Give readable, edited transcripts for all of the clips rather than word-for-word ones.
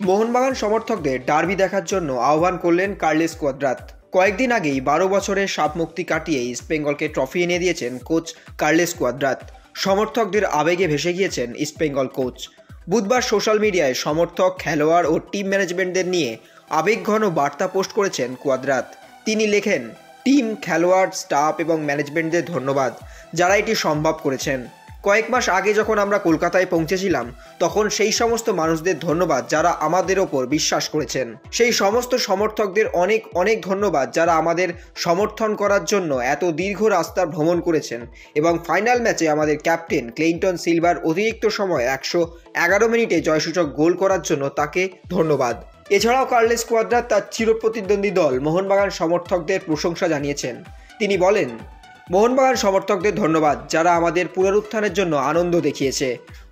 মোহনবাগান সমর্থকদের ডার্বি দেখার জন্য আহ্বান করলেন কার্লোস কোয়াদ্রাত। কয়েকদিন আগেই 12 বছরের সাপমুক্তি কাটিয়ে ইস্টবেঙ্গলকে ট্রফি এনে দিয়েছেন কোচ কার্লোস কোয়াদ্রাত। সমর্থকদের আবেগে ভেসে গিয়েছেন ইস্টবেঙ্গল কোচ। বুধবার সোশ্যাল মিডিয়ায় সমর্থক, খেলোয়াড় ও টিম ম্যানেজমেন্টদের নিয়ে আবেগঘন বার্তা পোস্ট করেছেন কোয়াদ্রাত। তিনি লেখেন, টিম, খেলোয়াড়, স্টাফ এবং ম্যানেজমেন্টদের ধন্যবাদ যারা এটি সম্ভব করেছেন। কয়েক মাস আগে যখন আমরা কলকাতায় পৌঁছেছিলাম তখন সেই সমস্ত মানুষদের ধন্যবাদ যারা আমাদের ওপর বিশ্বাস করেছেন। সেই সমস্ত সমর্থকদের অনেক অনেক ধন্যবাদ যারা আমাদের সমর্থন করার জন্য এত দীর্ঘ রাস্তা ভ্রমণ করেছেন এবং ফাইনাল ম্যাচে আমাদের ক্যাপ্টেন ক্লেইটন সিলভার অতিরিক্ত সময় 111 মিনিটে জয়সূচক গোল করার জন্য তাকে ধন্যবাদ। এছাড়াও কার্লোস কোয়াদ্রাত তার চিরপ্রতিদ্বন্দ্বী দল মোহনবাগান সমর্থকদের প্রশংসা জানিয়েছেন। তিনি বলেন, মোহনবাগান সমর্থকদের ধন্যবাদ যারা আমাদের পুনরুত্থানের জন্য আনন্দ দেখিয়েছে।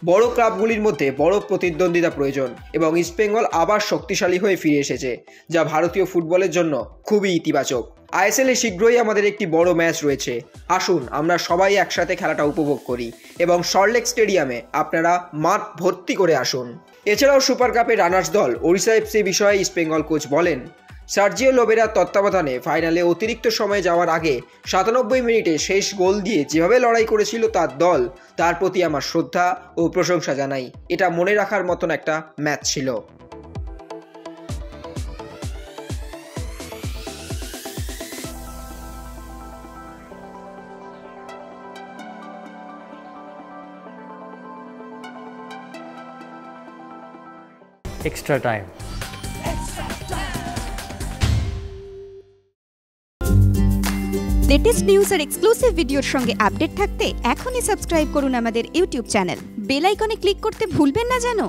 বড় ক্লাবগুলির মধ্যে বড় প্রতিদ্বন্দ্বিতা প্রয়োজন এবং ইস্টবেঙ্গল আবার শক্তিশালী হয়ে ফিরে এসেছে, যা ভারতীয় ফুটবলের জন্য খুবই ইতিবাচক। আইএসএলে শীঘ্রই আমাদের একটি বড় ম্যাচ রয়েছে। আসুন আমরা সবাই একসাথে খেলাটা উপভোগ করি এবং সল্টলেক স্টেডিয়ামে আপনারা মাঠ ভর্তি করে আসুন। এছাড়াও সুপার কাপের রানার্স দল ওড়িশা এফসি বিষয়ে ইস্টবেঙ্গল কোচ বলেন, সার্জিও লোবেরার তত্ত্বাবধানে ফাইনালে অতিরিক্ত সময়ে যাওয়ার আগে 97 মিনিটে শেষ গোল দিয়ে যেভাবে লড়াই করেছিল তার দল, তার প্রতি আমার শ্রদ্ধা ও প্রশংসা জানাই। এটা মনে রাখার মতন একটা ম্যাচ ছিল। Extra time. লেটেস্ট নিউজ আর এক্সক্লুসিভ ভিডিওর সঙ্গে আপডেট থাকতে এখনই সাবস্ক্রাইব করুন আমাদের ইউটিউব চ্যানেল। বেল আইকনে ক্লিক করতে ভুলবেন না যেন।